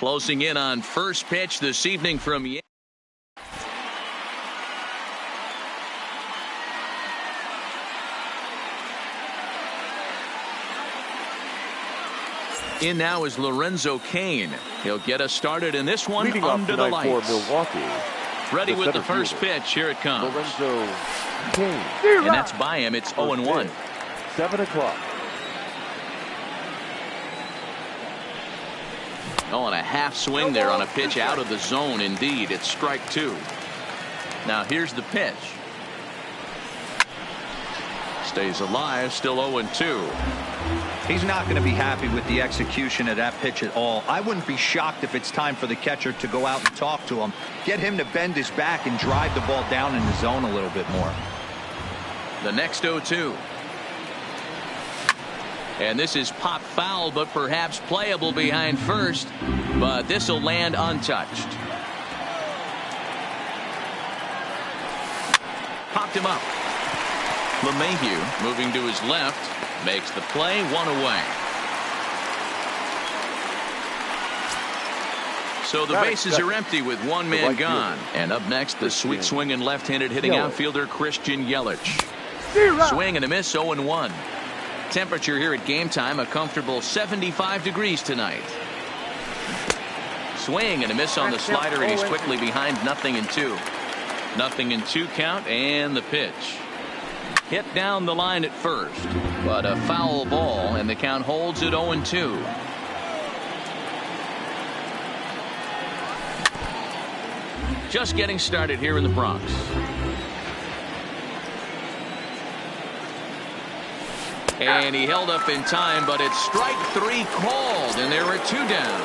Closing in on first pitch this evening from in now is Lorenzo Cain. He'll get us started in this one under the lights. For Milwaukee, ready with the first pitch. Here it comes. Lorenzo Cain. And that's by him. It's 0-1. 7 o'clock. Oh, and a half swing there on a pitch out of the zone. Indeed, it's strike two. Now here's the pitch. Stays alive, still 0-2. He's not going to be happy with the execution of that pitch at all. I wouldn't be shocked if it's time for the catcher to go out and talk to him. Get him to bend his back and drive the ball down in the zone a little bit more. The next 0-2. And this is pop foul, but perhaps playable behind first. But this will land untouched. Popped him up. LeMahieu moving to his left. Makes the play, one away. So the bases are empty with one man gone. And up next, the sweet swinging left-handed hitting outfielder Christian Yelich. Swing and a miss, 0-1. Temperature here at game time, a comfortable 75 degrees tonight. Swing and a miss on the slider, and he's quickly behind 0-2. 0-2 count, and the pitch. Hit down the line at first, but a foul ball, and the count holds at 0-2. Just getting started here in the Bronx. And he held up in time, but it's strike three called, and there are two down.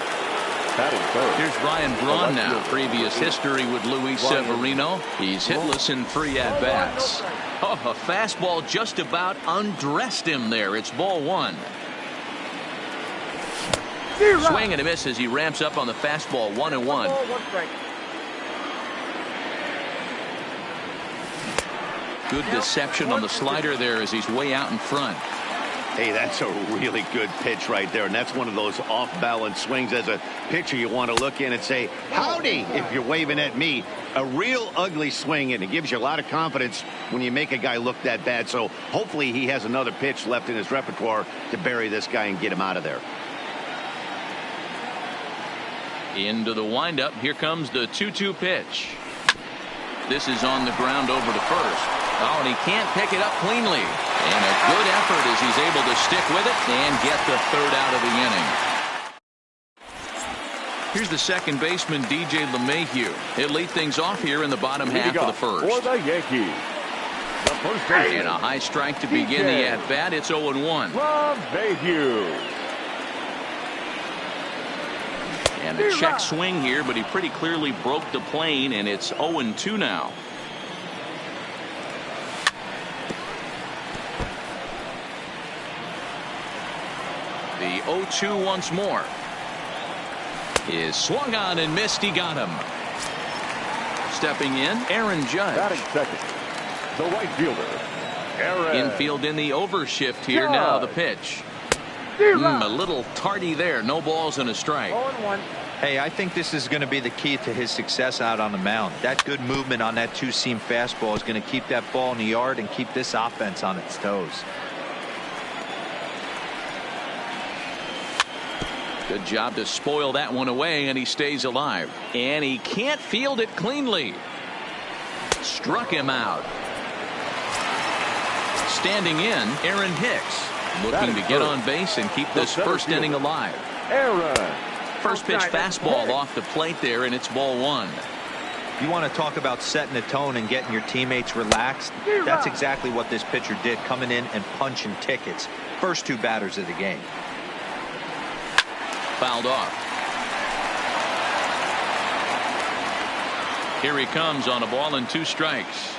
Here's Ryan Braun now. Previous history with Luis Severino. He's hitless in 3 at-bats. Oh, a fastball just about undressed him there. It's ball one. Swing and a miss as he ramps up on the fastball, 1-1. Good deception on the slider there as he's way out in front. Hey, that's a really good pitch right there, and that's one of those off-balance swings. As a pitcher, you want to look in and say, howdy, if you're waving at me. A real ugly swing, and it gives you a lot of confidence when you make a guy look that bad. So hopefully he has another pitch left in his repertoire to bury this guy and get him out of there. Into the windup. Here comes the 2-2 pitch. This is on the ground over to first. Oh, and he can't pick it up cleanly. And a good effort as he's able to stick with it and get the third out of the inning. Here's the second baseman, DJ LeMahieu. He'll lead things off here in the bottom half of the first. For the Yankees, the first baseman. And a high strike to begin the at-bat. It's 0-1. LeMahieu. And a check swing here, but he pretty clearly broke the plane, and it's 0-2 now. The 0-2 once more. Is swung on and missed. He got him. Stepping in, Aaron Judge. Batting second, the right fielder, Aaron. Infield in the overshift here now. The pitch. A little tardy there. No balls and a strike. 0-1. Hey, I think this is going to be the key to his success out on the mound. That good movement on that two-seam fastball is going to keep that ball in the yard and keep this offense on its toes. Good job to spoil that one away, and he stays alive. And he can't field it cleanly. Struck him out. Standing in, Aaron Hicks. Looking to get on base and keep this first inning alive. Aaron. First pitch fastball off the plate there, and it's ball one. You want to talk about setting the tone and getting your teammates relaxed? That's exactly what this pitcher did, coming in and punching tickets. First two batters of the game. Fouled off. Here he comes on a ball and 2 strikes.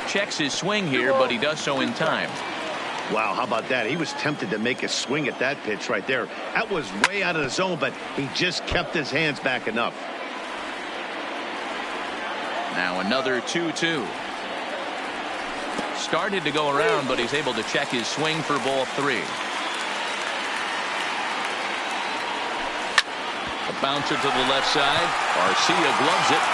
Checks his swing here, but he does so in time. Wow, how about that? He was tempted to make a swing at that pitch right there. That was way out of the zone, but he just kept his hands back enough. Now another 2-2. Started to go around, but he's able to check his swing for ball 3. A bouncer to the left side. Garcia gloves it.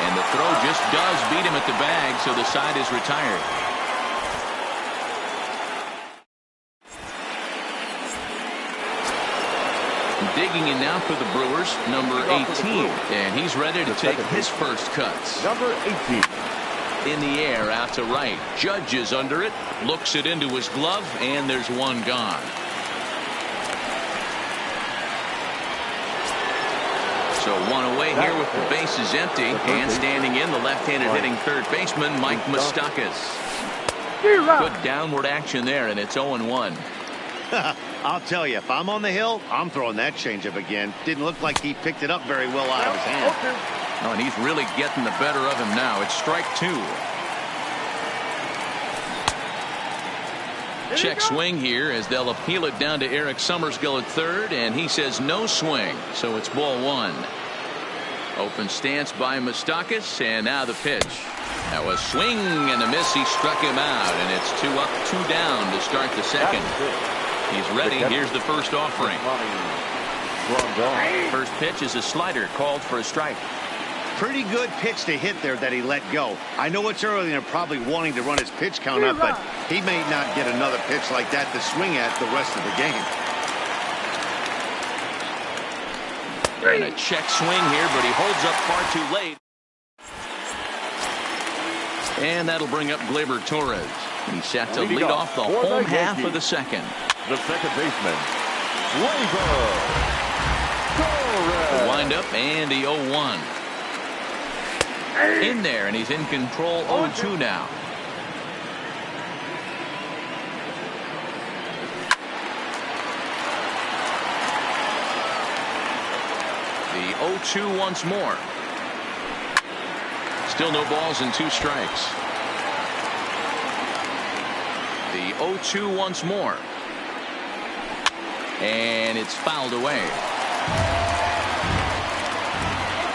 And the throw just does beat him at the bag, so the side is retired. Digging in now for the Brewers, number 18. And he's ready to take his first cuts. Number 18. In the air, out to right. Judge is under it. Looks it into his glove, and there's one gone. So one away here with the bases empty. And standing in, the left-handed hitting third baseman, Mike Moustakas. Good downward action there, and it's 0-1. I'll tell you, if I'm on the hill, I'm throwing that changeup again. Didn't look like he picked it up very well out of his hand. Oh, and he's really getting the better of him now. It's strike two. Check swing here as they'll appeal it down to Eric Summersgill at third, and he says no swing, so it's ball one. Open stance by Moustakas, and now the pitch. That was swing and a miss. He struck him out, and it's 2 up, 2 down to start the second. He's ready. Here's the first offering. First pitch is a slider called for a strike. Pretty good pitch to hit there that he let go. I know it's early and they're probably wanting to run his pitch count up, but he may not get another pitch like that to swing at the rest of the game. And a check swing here, but he holds up far too late. And that'll bring up Gleyber Torres. He's set to lead off the home half of the second. The second baseman, Gleyber Torres. Wind up and the 0-1. In there, and he's in control. 0-2 now. The 0-2 once more. Still no balls and 2 strikes. The 0-2 once more. And it's fouled away.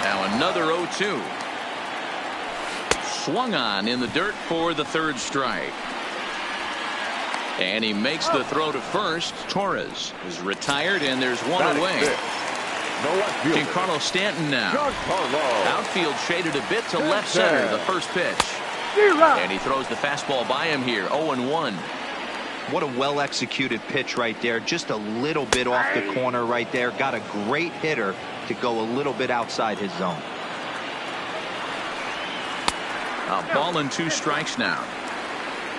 Now another 0-2. Swung on in the dirt for the third strike. And he makes the throw to first. Torres is retired, and there's one away. Giancarlo Stanton now. Outfield shaded a bit to left center. The first pitch. And he throws the fastball by him here. 0-1. What a well-executed pitch right there. Just a little bit off the corner right there. Got a great hitter to go a little bit outside his zone. A ball and 2 strikes now.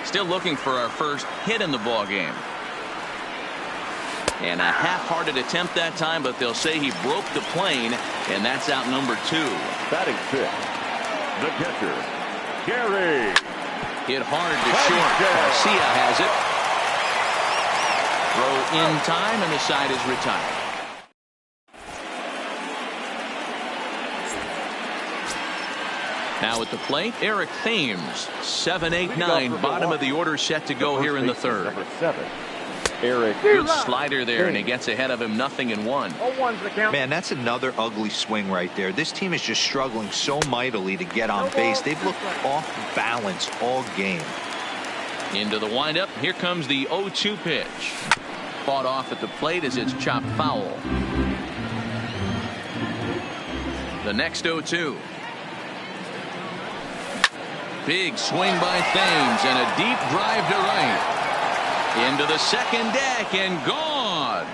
Still looking for our first hit in the ball game. And a half-hearted attempt that time, but they'll say he broke the plane, and that's out number 2. Batting fifth, the catcher, Gary. Hit hard to short. Garcia has it. Throw in time, and the side is retired. Now at the plate, Eric Thames. 7-8-9, bottom of the order set to go here in the third. Number 7, Eric. Good slider there, and he gets ahead of him. 0-1. Man, that's another ugly swing right there. This team is just struggling so mightily to get on base. They've looked off balance all game. Into the windup. Here comes the 0-2 pitch. Fought off at the plate as it's chopped foul. The next 0-2. Big swing by Thames and a deep drive to right. Into the second deck and gone.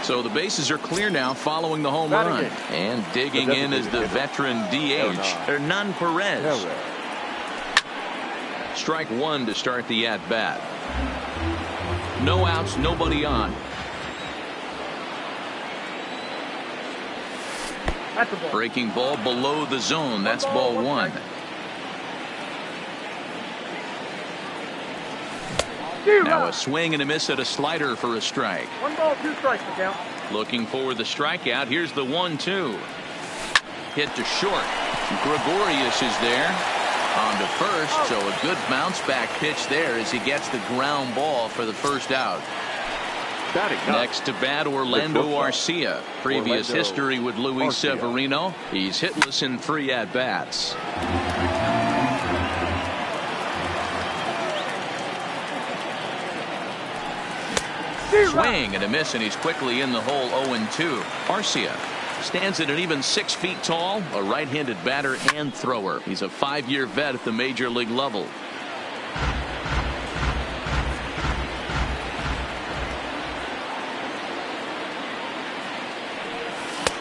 So the bases are clear now following the home run. And digging in is the veteran DH, Hernan Perez. Strike one to start the at-bat. No outs, nobody on. Breaking ball below the zone. That's ball one. Now a swing and a miss at a slider for a strike. 1 ball, 2 strikes to count. Looking for the strikeout. Here's the 1-2. Hit to short. Gregorius is there. On to first, so a good bounce back pitch there as he gets the ground ball for the first out. Next to bat, Orlando Arcia. Previous history with Luis Severino. He's hitless in 3 at-bats. Swing and a miss, and he's quickly in the hole. 0-2. Arcia stands at an even 6 feet tall, a right-handed batter and thrower. He's a 5-year vet at the major league level.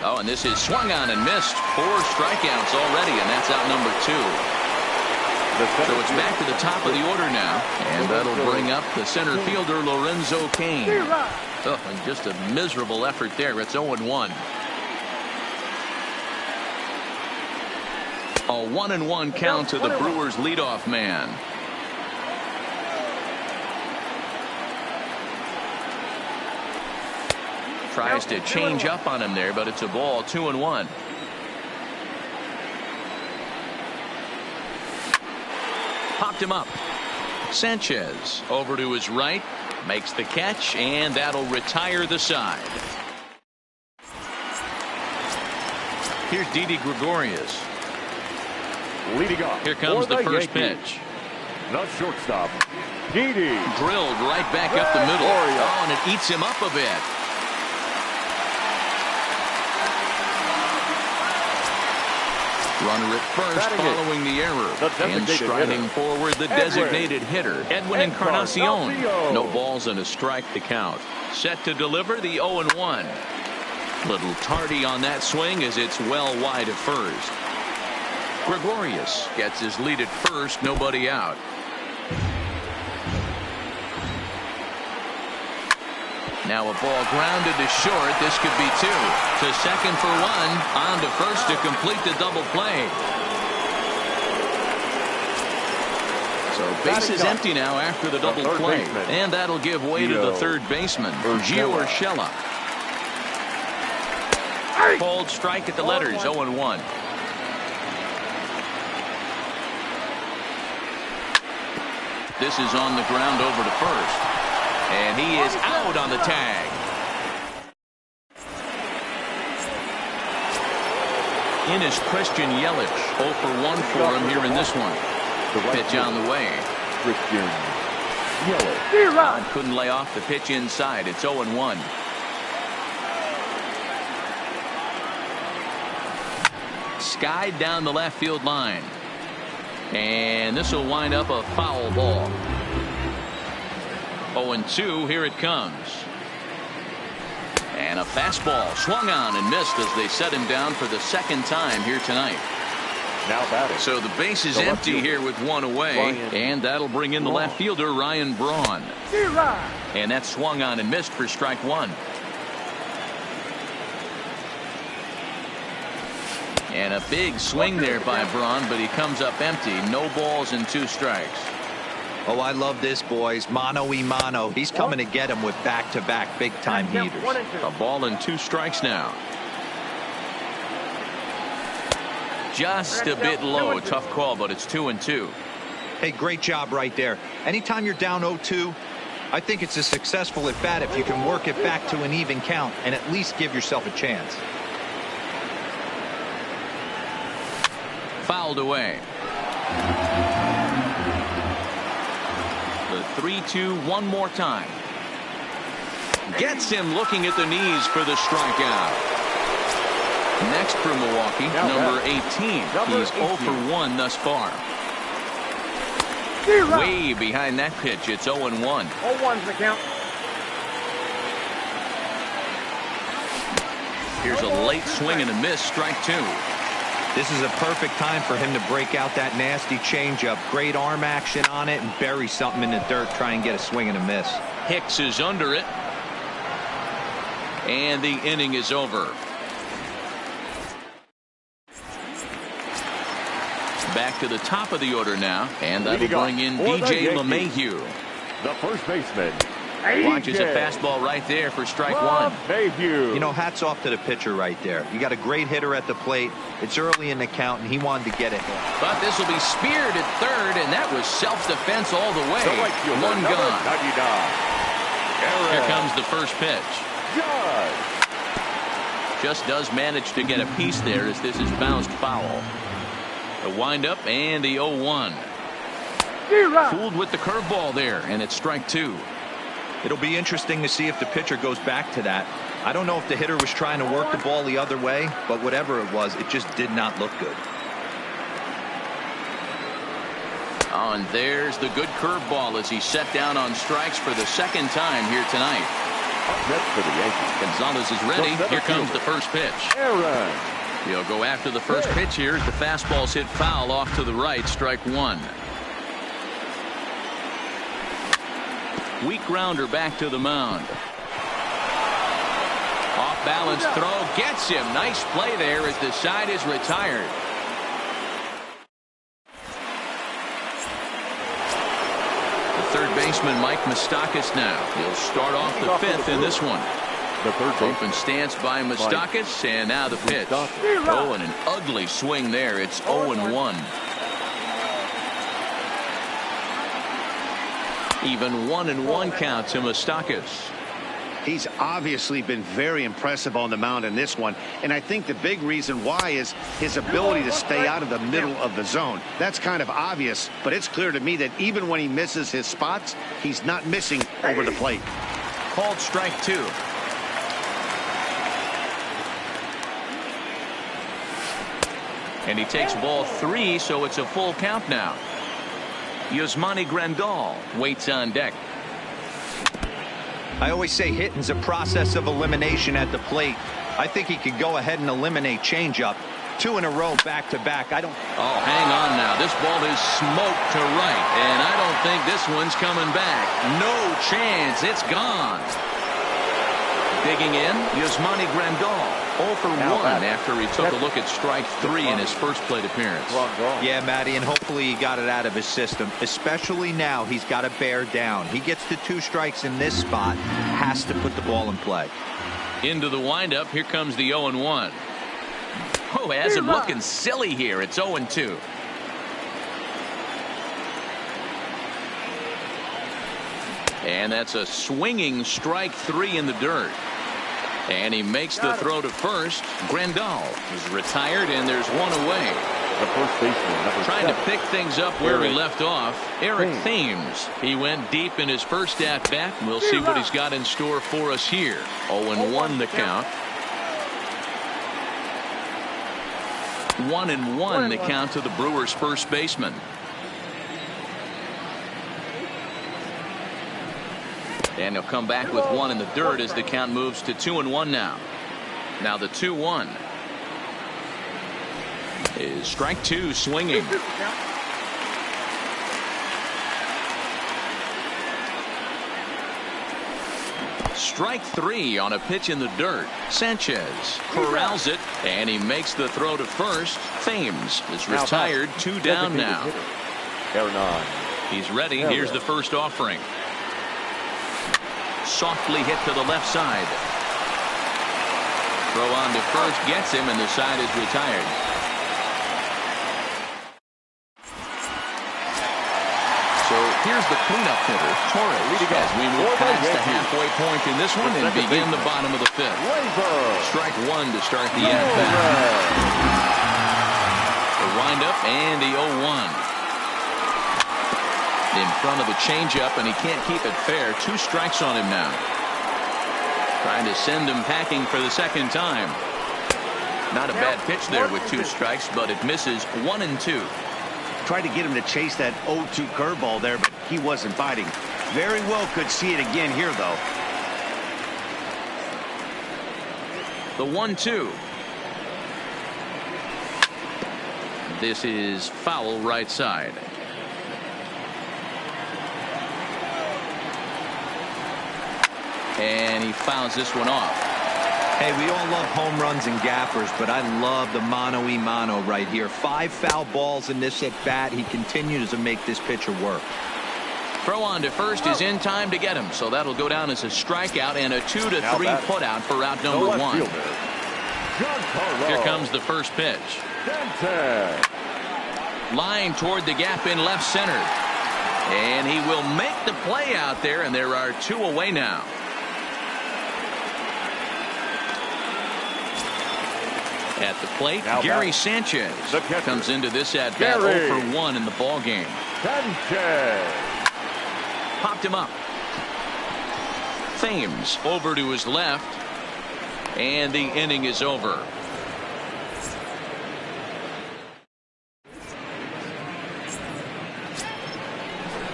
Oh, and this is swung on and missed. 4 strikeouts already, and that's out number 2. So it's back to the top of the order now, and that'll bring up the center fielder, Lorenzo Cain. Oh, and just a miserable effort there. It's 0-1. A 1-1 count to the Brewers' leadoff man. Tries to change up on him there, but it's a ball. 2-1. Popped him up. Sanchez over to his right, makes the catch, and that'll retire the side. Here's Didi Gregorius. Leading off. Here comes the first Yankees. pitch. The shortstop, Didi. Drilled right back up the middle. Oh, and it eats him up a bit. Runner at first following the error. And striding forward, the designated hitter, Edwin Encarnacion. No balls and a strike to count. Set to deliver the 0-1. Little tardy on that swing as it's well wide at first. Gregorius gets his lead at first, nobody out. Now a ball grounded to short. This could be 2. To second for 1. On to first to complete the double play. So base is empty now after the double play. And that'll give way to the third baseman, Gio Urshela. Cold strike at the letters. 0-1. This is on the ground over to first. And he is out on the tag. In is Christian Yelich. 0 for 1 for him here in this one. Pitch on the way. Christian Yelich. Couldn't lay off the pitch inside. It's 0-1. Skied down the left field line. And this will wind up a foul ball. 0-2. Here it comes. And a fastball swung on and missed as they set him down for the second time here tonight. Now batting. So the base is empty here with 1 away. And that'll bring in the left fielder, Ryan Braun. And that swung on and missed for strike 1. And a big swing there by Braun, but he comes up empty. No balls and 2 strikes. Oh, I love this, boys. Mano-y-mano. He's coming to get him with back-to-back big-time heaters. A ball and 2 strikes now. Just a bit low. Tough call, but it's 2-2. Hey, great job right there. Anytime you're down 0-2, I think it's a successful at-bat if you can work it back to an even count and at least give yourself a chance. Fouled away. The 3-2 one more time. Gets him looking at the knees for the strikeout. Next for Milwaukee, number 18. He's 0 for 1 thus far. Way behind that pitch. It's 0-1. 0-1's the count. Here's a late swing and a miss. Strike 2. This is a perfect time for him to break out that nasty changeup. Great arm action on it and bury something in the dirt. Try and get a swing and a miss. Hicks is under it. And the inning is over. Back to the top of the order now. And that'll bring in DJ LeMahieu. The first baseman. Watches a fastball right there for strike 1. You know, hats off to the pitcher right there. You got a great hitter at the plate. It's early in the count, and he wanted to get it. But this will be speared at third, and that was self-defense all the way. One gone. Here comes the first pitch. Just does manage to get a piece there as this is bounced foul. The windup and the 0-1. Fooled with the curveball there, and it's strike 2. It'll be interesting to see if the pitcher goes back to that. I don't know if the hitter was trying to work the ball the other way, but whatever it was, it just did not look good. Oh, and there's the good curveball as he set down on strikes for the second time here tonight. Next for the Yankees, Gonzalez is ready. Here comes the first pitch. Aaron. He'll go after the first pitch here. The fastball's hit foul off to the right. Strike one. Weak grounder back to the mound. Off balance throw gets him. Nice play there as the side is retired. The third baseman Mike Moustakas now. He'll start off the fifth in this one. The third Open stance by Moustakas, and now the pitch. Oh, and an ugly swing there. It's 0-1. Even 1-1 count to Moustakas. He's obviously been very impressive on the mound in this one, and I think the big reason why is his ability to stay out of the middle of the zone. That's kind of obvious, but it's clear to me that even when he misses his spots, he's not missing over the plate. Called strike two. And he takes ball three, so it's a full count now. Yasmani Grandal waits on deck. I always say hitting's a process of elimination at the plate. I think he could go ahead and eliminate changeup. 2 in a row back to back. Oh, hang on now. This ball is smoked to right, and I don't think this one's coming back. No chance. It's gone. Digging in, Yasmani Grandal. 0 for 1 after he took a look at strike 3 in his first plate appearance. Yeah, Matty, and hopefully he got it out of his system. Especially now, he's got to bear down. He gets to 2 strikes in this spot, has to put the ball in play. Into the windup, here comes the 0-1. Oh, has him looking silly here. It's 0-2. And that's a swinging strike 3 in the dirt. And he makes the throw to first. Grandal is retired, and there's one away. The first baseman, trying to pick things up where he left off. Eric Thames. He went deep in his first at bat. We'll see what he's got in store for us here. 0-1 the count. 1-1 the count to the Brewers' first baseman. And he'll come back with 1 in the dirt as the count moves to 2-1 now. Now the 2-1 is strike 2 swinging. Strike 3 on a pitch in the dirt. Sanchez corrals it, and he makes the throw to first. Thames is retired. 2 down now. He's ready. Here's the first offering. Softly hit to the left side. Throw on to first gets him, and the side is retired. So here's the cleanup hitter, Torres, as we move past the halfway point in this one and begin the bottom of the fifth. Strike 1 to start the at-bat. The windup and the 0-1. In front of the changeup, and he can't keep it fair. 2 strikes on him now. Trying to send him packing for the second time. Not a bad pitch there with 2 strikes, but it misses. 1-2. Tried to get him to chase that 0-2 curveball there, but he wasn't biting. Very well could see it again here, though. The 1-2. This is foul right side. And he fouls this one off. Hey, we all love home runs and gappers, but I love the mano-y-mano right here. 5 foul balls in this at-bat. He continues to make this pitcher work. Throw on to first is in time to get him, so that'll go down as a strikeout and a 2-3 putout for out number 1. Here comes the first pitch. Line toward the gap in left center. And he will make the play out there, and there are 2 away now. At the plate, Gary Sanchez comes into this at-bat 0 for 1 in the ball game. Popped him up. Thames over to his left, and the inning is over.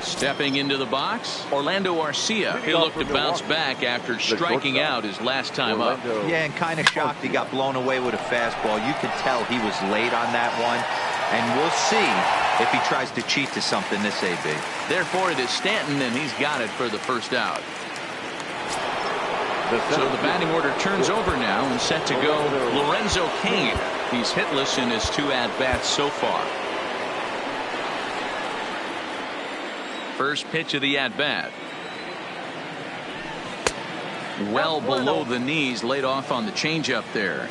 Stepping into the box, Orlando Arcia. He'll look to bounce back after striking out his last time up. Yeah, and kind of shocked he got blown away with a fastball. You could tell he was late on that one, and we'll see if he tries to cheat to something this AB. Therefore, it is Stanton, and he's got it for the first out. So the batting order turns over now and set to go Lorenzo Cain. He's hitless in his 2 at-bats so far. First pitch of the at-bat. Well below the knees, laid off on the changeup there.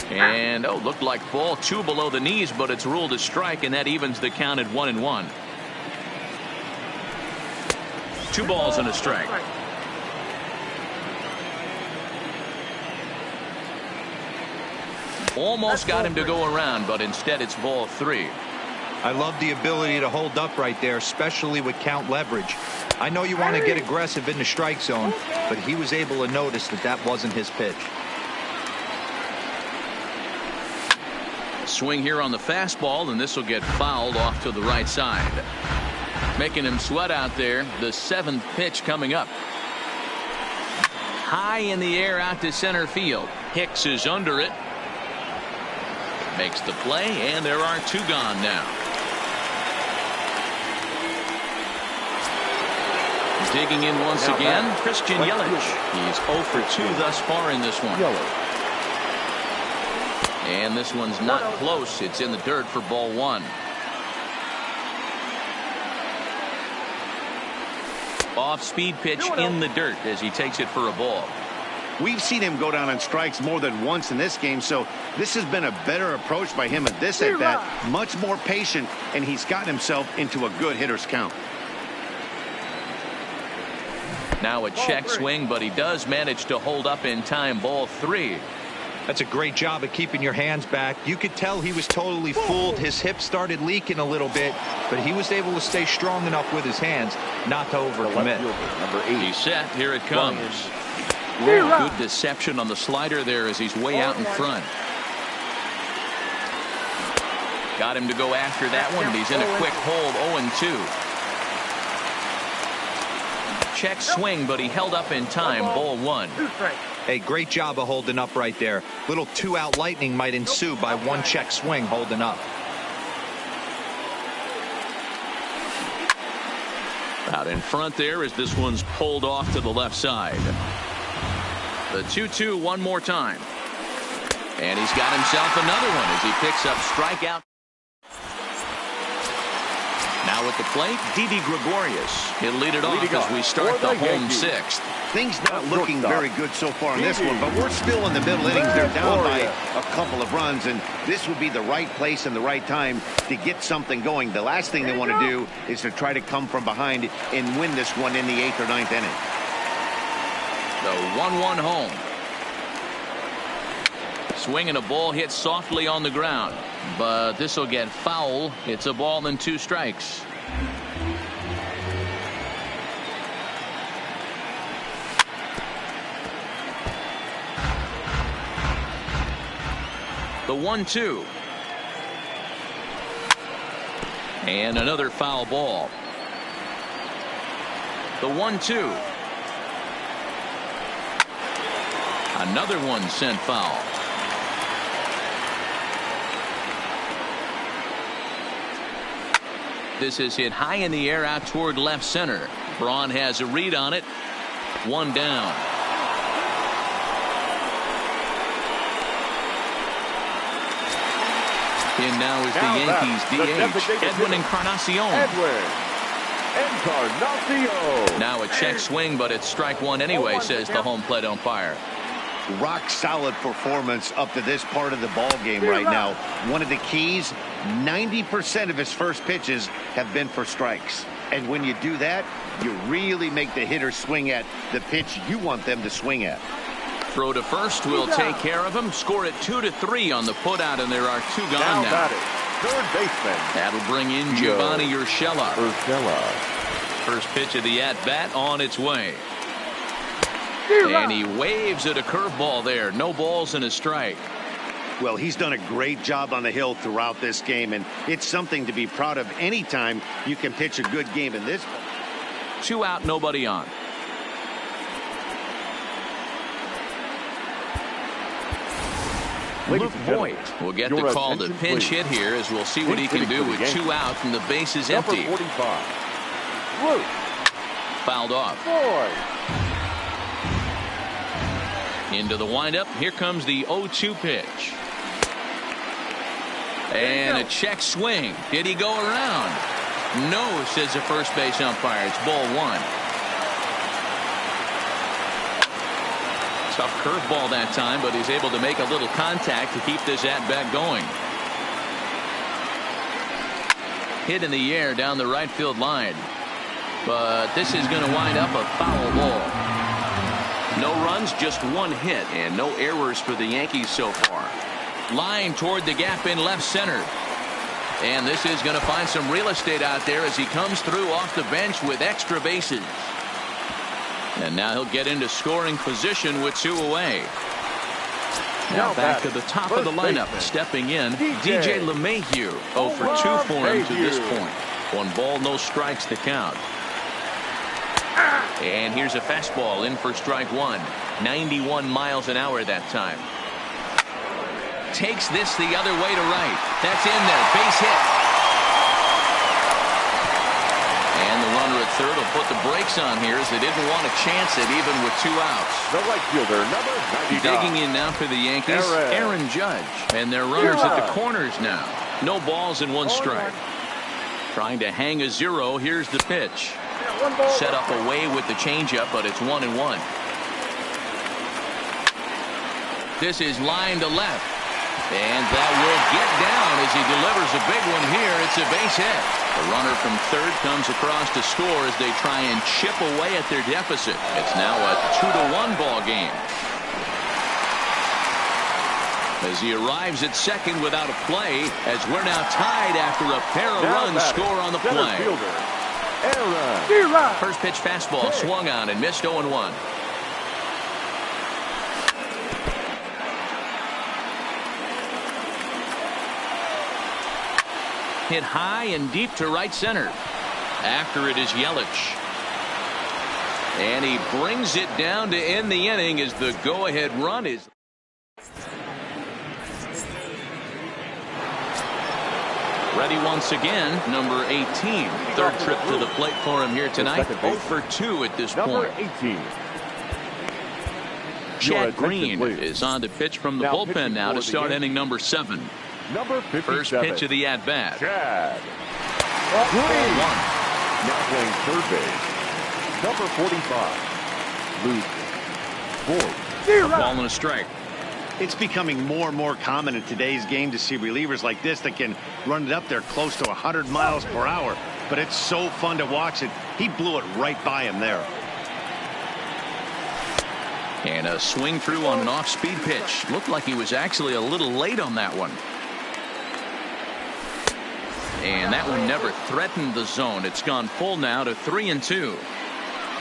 And looked like ball 2 below the knees, but it's ruled a strike, and that evens the count at 1-1. 2 balls and a strike. Almost got him to go around, but instead it's ball 3. I love the ability to hold up right there, especially with count leverage. I know you want to get aggressive in the strike zone, but he was able to notice that that wasn't his pitch. Swing here on the fastball, and this will get fouled off to the right side. Making him sweat out there. The 7th pitch coming up. High in the air out to center field. Hicks is under it. Makes the play, and there are 2 gone now. Digging in once again, Christian Yelich. He's 0 for 2 thus far in this one. And this one's not close. It's in the dirt for ball 1. Off-speed pitch in the dirt as he takes it for a ball. We've seen him go down on strikes more than once in this game, so this has been a better approach by him at this at-bat. Much more patient, and he's gotten himself into a good hitter's count. Now a check swing, but he does manage to hold up in time. Ball 3. That's a great job of keeping your hands back. You could tell he was totally fooled. His hip started leaking a little bit, but he was able to stay strong enough with his hands not to overcommit. Number 8. He's set. Here it comes. Good deception on the slider there as he's way out in front. Got him to go after that one, and he's in a quick hold. 0-2. Check swing, but he held up in time. Ball 1. Hey, great job of holding up right there. Little 2-out lightning might ensue by 1 check swing holding up. Out in front there as this one's pulled off to the left side. The 2-2 one more time. And he's got himself another one as he picks up strikeout. Now at the plate, Didi Gregorius. He'll lead it off as we start the home 6th. Things not looking very good so far in this one, but we're still in the middle innings. They're down by a couple of runs, and this would be the right place and the right time to get something going. The last thing they want to do is to try to come from behind and win this one in the 8th or 9th inning. The 1-1 home. Swinging a ball hit softly on the ground, but this will get foul. It's a ball and 2 strikes. The 1-2. And another foul ball. The 1-2. Another one sent foul. This is hit high in the air out toward left center. Braun has a read on it. 1 down. In now is the Yankees DH, Edwin Encarnacion. Now a check swing, but it's strike 1 anyway, says the home plate umpire. Rock solid performance up to this part of the ball game right now. One of the keys, 90% of his first pitches have been for strikes. And when you do that, you really make the hitter swing at the pitch you want them to swing at. Throw to first will take care of him. Score it 2-3 on the putout, and there are 2 gone now. Third baseman. That'll bring in Giovanni Urshela. First pitch of the at-bat on its way. And he waves at a curveball there. No balls and a strike. Well, he's done a great job on the hill throughout this game, and it's something to be proud of anytime you can pitch a good game in this. 2 out, nobody on. Luke Voigt will get the call to pinch hit here, as we'll see what he can do with 2 outs and the bases empty. Number 45. Luke. Fouled off. Into the windup. Here comes the 0-2 pitch. And a check swing. Did he go around? No, says the first base umpire. It's ball 1. Tough curveball that time, but he's able to make a little contact to keep this at-bat going. Hit in the air down the right field line. But this is going to wind up a foul ball. No runs, just 1 hit, and no errors for the Yankees so far. Line toward the gap in left center. And this is going to find some real estate out there as he comes through off the bench with extra bases. And now he'll get into scoring position with 2 away. Now back to the top of the lineup. Stepping in, DJ LeMahieu. 0 for 2 for him to this point. 1 ball, no strikes to count. And here's a fastball in for strike 1. 91 miles an hour that time. Takes this the other way to right. That's in there. Base hit. And the runner at third will put the brakes on here as they didn't want to chance it even with 2 outs. The right fielder, number 99. Digging in now for the Yankees, Aaron Judge. And their runners at the corners now. No balls and 1 strike. Trying to hang a 0. Here's the pitch. Set up away with the changeup, but it's 1-1. This is line to left. And that will get down as he delivers a big one here. It's a base hit. The runner from third comes across to score as they try and chip away at their deficit. It's now a 2-1 ball game. As he arrives at second without a play, as we're now tied after a pair of runs score on the play. First pitch fastball swung on and missed 0-1. Hit high and deep to right center. After it is Yelich. And he brings it down to end the inning as the go-ahead run is. Ready once again, number 18. Third trip to the plate for him here tonight. 0 for 2 at this point. 18. Chad Green is on to pitch from the bullpen now to start inning number 7. Number 57. First pitch of the at-bat. Chad Green. Now playing third base. Number 45. Luke Voigt. Ball and a strike. It's becoming more and more common in today's game to see relievers like this that can run it up there close to 100 miles per hour. But it's so fun to watch it. He blew it right by him there. And a swing through on an off-speed pitch. Looked like he was actually a little late on that one. And that one never threatened the zone. It's gone full now to 3-2.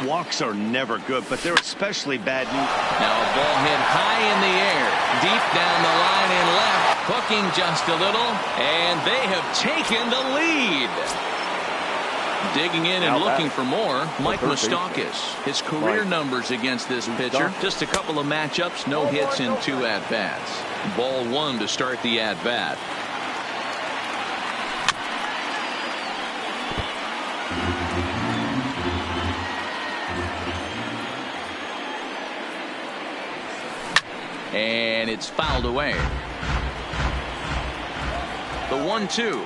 Walks are never good, but they're especially bad news. Now a ball hit high in the air, deep down the line and left, hooking just a little, and they have taken the lead. Digging in and looking for more, Mike Moustakas. His career numbers against this pitcher, just a couple of matchups, no hits in 2 at-bats. Ball 1 to start the at-bat. And it's fouled away. The 1-2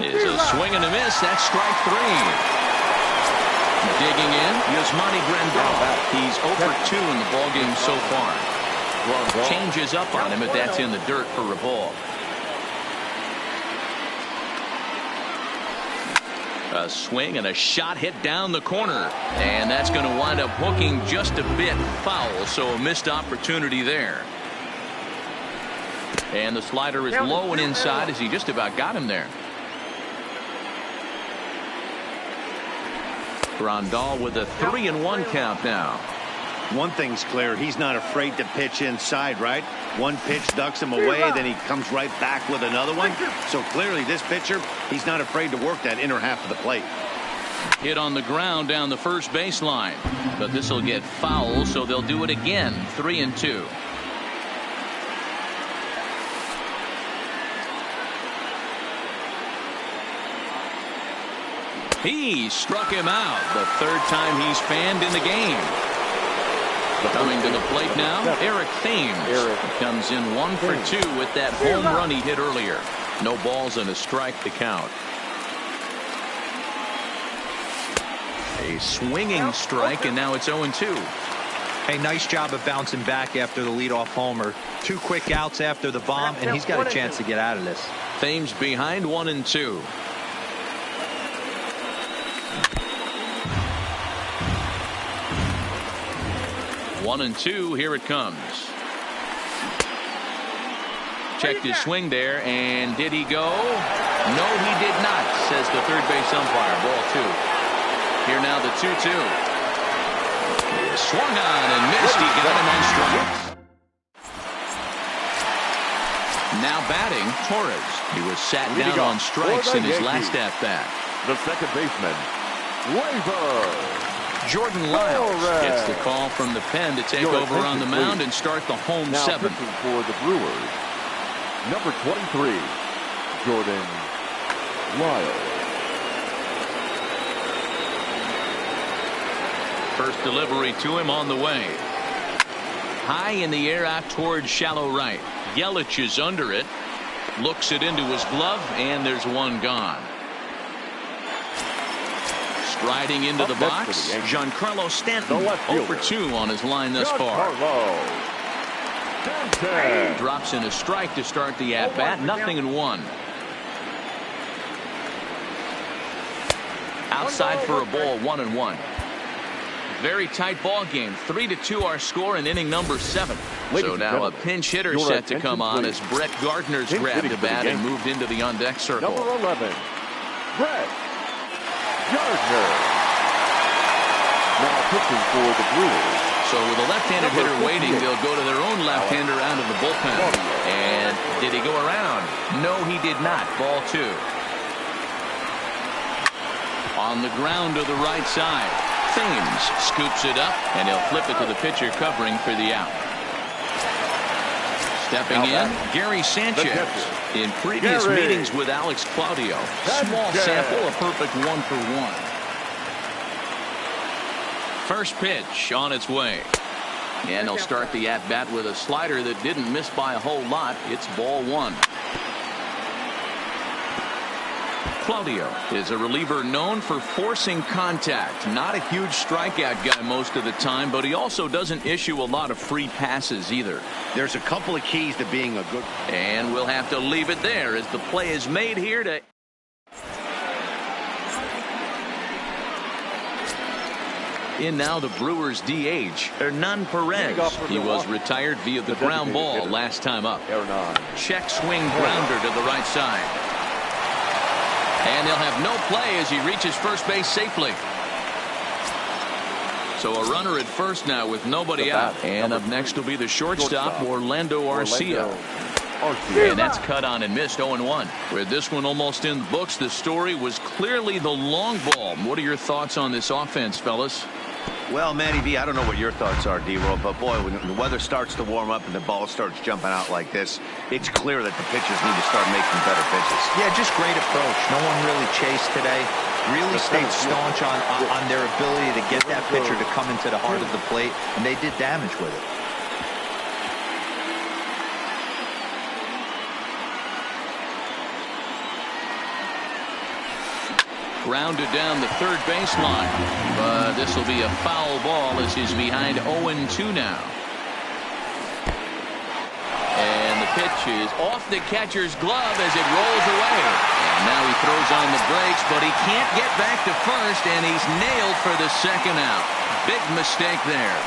is a swing and a miss. That's strike 3. Digging in, Yasmani Grandal. He's 0 for 2 in the ballgame so far. Changes up on him, but that's in the dirt for a ball. A swing and a shot hit down the corner. And that's going to wind up hooking just a bit foul, so a missed opportunity there. And the slider is low and inside as he just about got him there. Grandal with a 3-1 count now. One thing's clear, he's not afraid to pitch inside, right? One pitch ducks him away, then he comes right back with another one. So clearly this pitcher, he's not afraid to work that inner half of the plate. Hit on the ground down the first baseline, but this will get foul, so they'll do it again. 3-2. He struck him out, the third time he's fanned in the game. Coming to the plate now, Eric Thames comes in 1 for 2 with that home run he hit earlier. No balls and a strike to count. A swinging strike, and now it's 0-2. Hey, nice job of bouncing back after the leadoff homer. 2 quick outs after the bomb, and he's got a chance to get out of this. Thames behind 1-2. One and two, here it comes. Checked his swing there, and did he go? No, he did not, says the third base umpire. Ball 2. Here now the 2-2. Swung on and missed. He got him on strikes. Now batting, Torres. He was sat down on strikes in his last at-bat. The second baseman, Labor. Jordan Lyles gets the call from the pen to take over on the mound and start the home now 7th. For the Brewers, number 23, Jordan Lyles. First delivery to him on the way. High in the air out towards shallow right. Yelich is under it. Looks it into his glove, and there's one gone. Striding into the box, Giancarlo Stanton, 0 for 2 on his line thus far. Drops in a strike to start the at-bat, 0-1. Outside for a ball, 1-1. Very tight ball game. 3-2 our score in inning number 7. So now a pinch hitter set to come on as Brett Gardner's grabbed the bat and moved into the on-deck circle. Number 11, Brett Gardner. Now pitching for the Brewers. So with a left-handed hitter waiting, they'll go to their own left-hander out of the bullpen. And did he go around? No, he did not. Ball 2. On the ground to the right side. Thames scoops it up, and he'll flip it to the pitcher covering for the out. Stepping in, Gary Sanchez. In previous meetings with Alex Claudio. Small sample, a perfect 1 for 1. First pitch on its way. And they'll start the at-bat with a slider that didn't miss by a whole lot. It's ball 1. Claudio is a reliever known for forcing contact. Not a huge strikeout guy most of the time, but he also doesn't issue a lot of free passes either. There's a couple of keys to being a good. And we'll have to leave it there as the play is made here to. In now the Brewers DH, Hernan Perez. He was retired via the ground ball last time up. Check swing grounder to the right side. And he'll have no play as he reaches first base safely. So a runner at first now with nobody out. And up next will be the shortstop, Orlando Arcia. And that's cut on and missed, 0-1. With this one almost in the books, the story was clearly the long ball. What are your thoughts on this offense, fellas? Well, Matty V, I don't know what your thoughts are, D-Roll, but boy, when the weather starts to warm up and the ball starts jumping out like this, it's clear that the pitchers need to start making better pitches. Yeah, just great approach. No one really chased today. Really stayed staunch on their ability to get that pitcher to come into the heart of the plate, and they did damage with it. Grounded down the third baseline, but this will be a foul ball as he's behind 0-2 now. And the pitch is off the catcher's glove as it rolls away. And now he throws on the brakes, but he can't get back to first, and he's nailed for the second out. Big mistake there.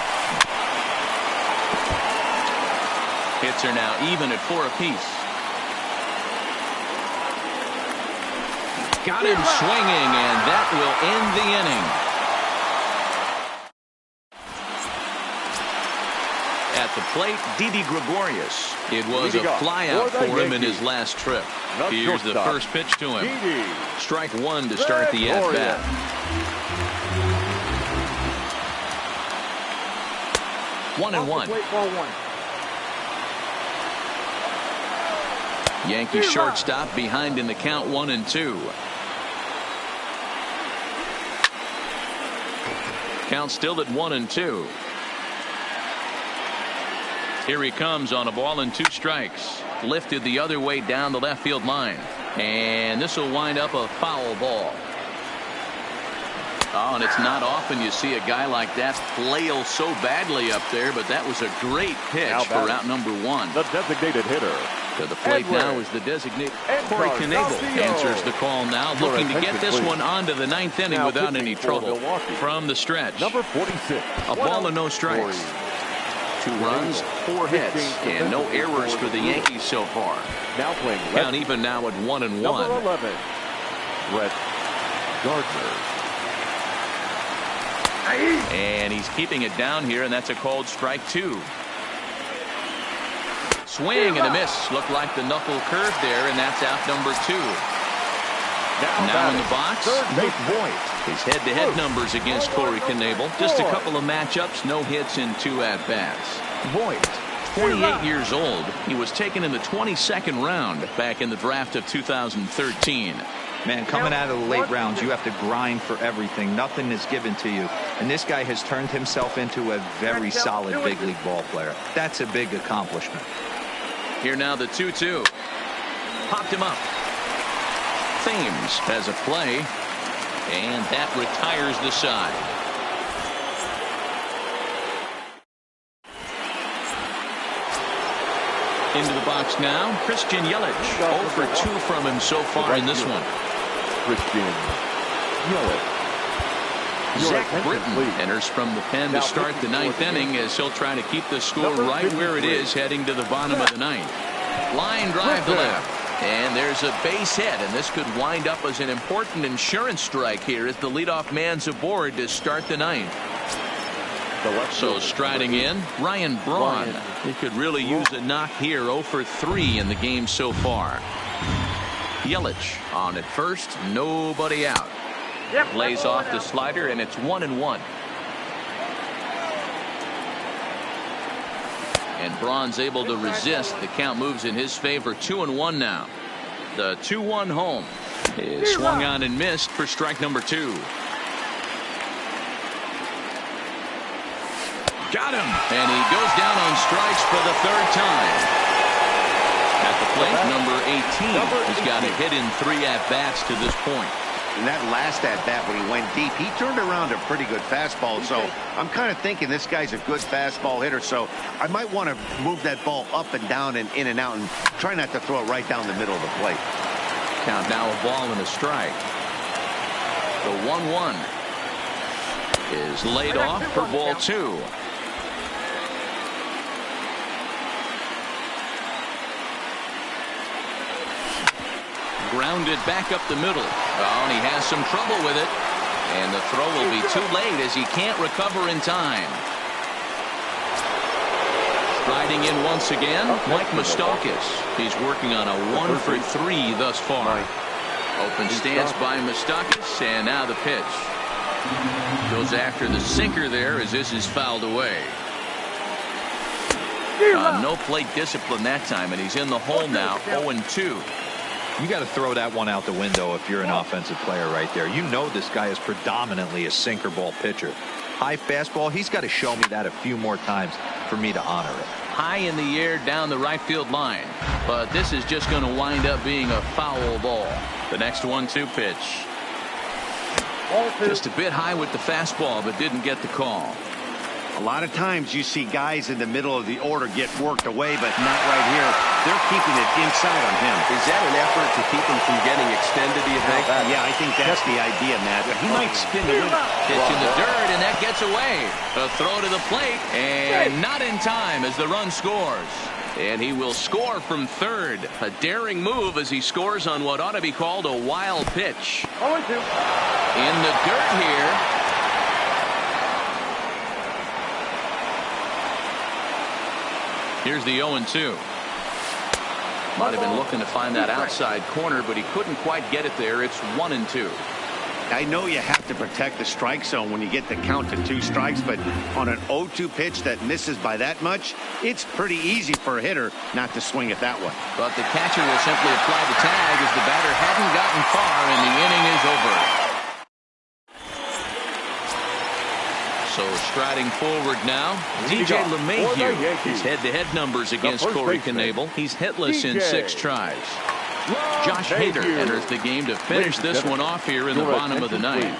Hits are now even at 4 apiece. Got him swinging, and that will end the inning. At the plate, Didi Gregorius. It was a flyout for him in his last trip. Here's the first pitch to him. Strike one to start the at-bat. 1-1. Yankee shortstop behind in the count 1-2. Count still at 1-2. Here he comes on a ball and 2 strikes. Lifted the other way down the left field line. And this will wind up a foul ball. Oh, and it's not often you see a guy like that flail so badly up there, but that was a great pitch for out number 1. The designated hitter. To the plate now is the designated Corey Knebel answers the call now, looking to get this one on to the 9th inning without any trouble. From the stretch, Number 46. a ball and no strikes. 2 runs, 4 hits, and no errors for the Yankees so far. Now playing count even now at 1-1. Number 11, Brett Gardner. And he's keeping it down here, and that's a called strike 2. Swing and a miss. Looked like the knuckle curve there, and that's out number 2. Now in the box, Luke Voigt. His head-to-head numbers against Corey Knebel. Just a couple of matchups, no hits in 2 at-bats. Voigt, 28 years old. He was taken in the 22nd round back in the draft of 2013. Man, coming out of the late rounds, you have to grind for everything. Nothing is given to you. And this guy has turned himself into a very solid big league ball player. That's a big accomplishment. Here now the 2-2. Popped him up. Thames has a play. And that retires the side. Into the box now, Christian Yelich. 0 for 2 from him so far in this one. Christian Yelich. Zach Britton enters from the pen to start the 9th inning as he'll try to keep the score right where it is heading to the bottom of the 9th. Line drive to left. And there's a base hit, and this could wind up as an important insurance strike here as the leadoff man's aboard to start the 9th. So striding in, Ryan Braun. He could really use a knock here. 0 for 3 in the game so far. Yelich on at first, nobody out. Lays off the slider, and it's 1-1. And Braun's able to resist. The count moves in his favor. 2-1 now. The 2-1 home is swung on and missed for strike number 2. Got him, and he goes down on strikes for the 3rd time. At the plate, number 18. He's got a hit in 3 at-bats to this point. And that last at-bat when he went deep, he turned around a pretty good fastball. So I'm kind of thinking this guy's a good fastball hitter. So I might want to move that ball up and down and in and out and try not to throw it right down the middle of the plate. Count now a ball and a strike. The 1-1 is laid off for ball 2. Grounded back up the middle. Oh, and he has some trouble with it. And the throw will be too late as he can't recover in time. Striding in once again, Mike Moustakas. He's working on a 1 for 3 thus far. Open stance by Moustakas, and now the pitch. Goes after the sinker there as this is fouled away. No plate discipline that time, and he's in the hole now, 0-2. You got to throw that one out the window if you're an offensive player right there. You know this guy is predominantly a sinker ball pitcher. High fastball, he's got to show me that a few more times for me to honor it. High in the air down the right field line. But this is just going to wind up being a foul ball. The next 1-2 pitch. Just a bit high with the fastball, but didn't get the call. A lot of times you see guys in the middle of the order get worked away, but not right here. They're keeping it inside on him. Is that an effort to keep him from getting extended, do you think? Yeah, I think that's the idea, Matt. But he might spin the window. Pitch in the dirt, and that gets away. A throw to the plate, and not in time as the run scores. And he will score from third. A daring move as he scores on what ought to be called a wild pitch. In the dirt here. Here's the 0-2. Might have been looking to find that outside corner, but he couldn't quite get it there. It's 1-2. I know you have to protect the strike zone when you get the count to 2 strikes, but on an 0-2 pitch that misses by that much, it's pretty easy for a hitter not to swing it that way. But the catcher will simply apply the tag as the batter hadn't gotten far and the inning is over. So striding forward now, DJ LeMahieu. His head-to-head numbers against Corey Knebel. He's hitless in 6 tries. Josh Hader enters the game to finish this one off here in the bottom of the 9th.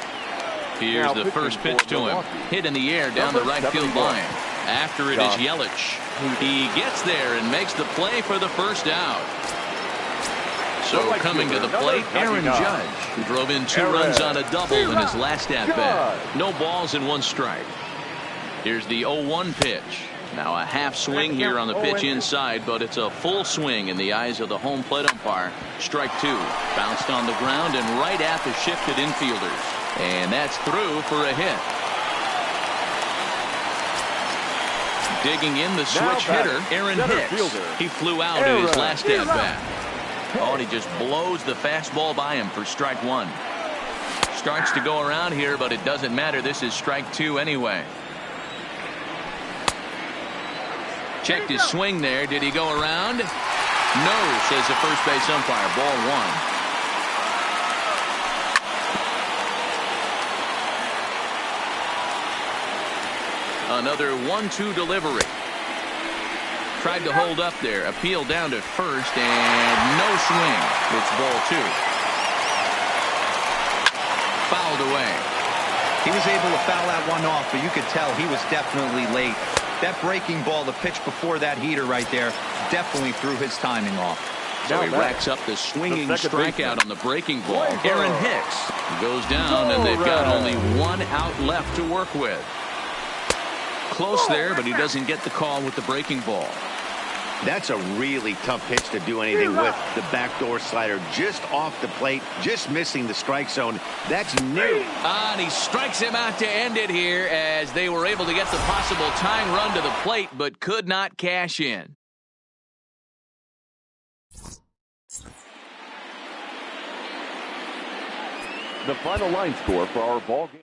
Here's the first pitch to him. Hit in the air down the right field line. After it is Yelich. He gets there and makes the play for the first out. So coming to the plate, Aaron Judge, who drove in 2 runs on a double in his last at-bat. No balls and 1 strike. Here's the 0-1 pitch. Now a half swing here on the pitch inside, but it's a full swing in the eyes of the home plate umpire. Strike 2. Bounced on the ground and right at the shifted infielders. And that's through for a hit. Digging in the switch hitter, Aaron Hicks. He flew out in his last at-bat. Oh, and he just blows the fastball by him for strike 1. Starts to go around here, but it doesn't matter. This is strike 2 anyway. Checked his swing there. Did he go around? No, says the first base umpire. Ball 1. Another 1-2 delivery. Tried to hold up there. Appeal down to first and no swing. It's ball 2. Fouled away. He was able to foul that one off, but you could tell he was definitely late. That breaking ball, the pitch before that heater right there, definitely threw his timing off. So he racks up the swinging strikeout on the breaking ball. Aaron Hicks goes down, and they've got only 1 out left to work with. Close there, but he doesn't get the call with the breaking ball. That's a really tough pitch to do anything with. The backdoor slider just off the plate, just missing the strike zone. That's new. And he strikes him out to end it here as they were able to get the possible tying run to the plate, but could not cash in. The final line score for our ball game.